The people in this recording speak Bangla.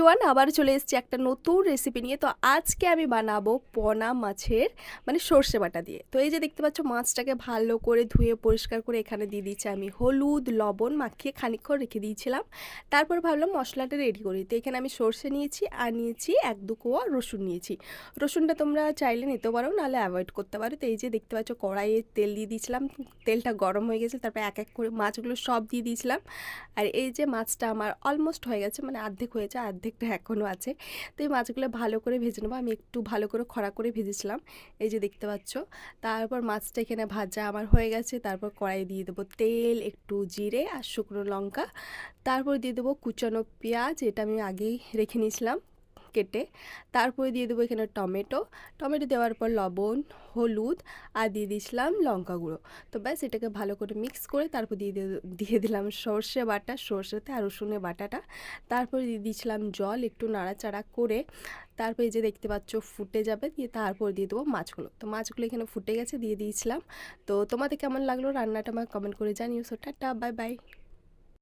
এভরিওয়ান, আবার চলে এসেছি একটা নতুন রেসিপি নিয়ে। তো আজকে আমি বানাবো পোনা মাছের মানে সর্ষে বাটা দিয়ে। তো এই যে দেখতে পাচ্ছ, মাছটাকে ভালো করে ধুয়ে পরিষ্কার করে এখানে দিয়ে দিচ্ছি আমি হলুদ লবণ মাখিয়ে খানিকক্ষণ রেখে দিয়েছিলাম। তারপর ভাবলাম মশলাটা রেডি করি। তো এখানে আমি সর্ষে নিয়েছি আর নিয়েছি 1-2 কোয়া রসুন নিয়েছি। রসুনটা তোমরা চাইলে নিতে পারো, নাহলে অ্যাভয়েড করতে পারো। তো এই যে দেখতে পাচ্ছ, কড়াইয়ে তেল দিয়ে দিয়েছিলাম, তেলটা গরম হয়ে গেছে। তারপর এক এক করে মাছগুলো সব দিয়ে দিয়েছিলাম। আর এই যে মাছটা আমার অলমোস্ট হয়ে গেছে, মানে অর্ধেক হয়েছে, অর্ধেকটা এখনও আছে। তো এই মাছগুলো ভালো করে ভেজে নেবো। আমি একটু ভালো করে খড়া করে ভেজেছিলাম, এই যে দেখতে পাচ্ছ। তারপর মাছটা এখানে ভাজা আমার হয়ে গেছে। তারপর কড়াই দিয়ে দেবো তেল, একটু জিরে আর শুকনো লঙ্কা। তারপর দিয়ে দেবো কুচানো পেঁয়াজ, এটা আমি আগেই রেখে নিয়েছিলাম কেটে। তারপরে দিয়ে দেবো এখানে টমেটো। টমেটো দেওয়ার পর লবণ, হলুদ আর দিয়ে দিয়েছিলাম লঙ্কা গুঁড়ো। তো ব্যাস, এটাকে ভালো করে মিক্স করে তারপর দিয়ে দিলাম সর্ষে বাটা, সর্ষেতে আর রসুনের বাটাটা। তারপরে দিয়ে দিয়েছিলাম জল, একটু নাড়াচাড়া করে। তারপর এই যে দেখতে পাচ্ছ ফুটে যাবে, দিয়ে তারপর দিয়ে দেবো মাছগুলো। তো মাছগুলো এখানে ফুটে গেছে, দিয়ে দিয়েছিলাম। তো তোমাদের কেমন লাগলো রান্নাটা আমাকে কমেন্ট করে জানিও। So tata, bye bye.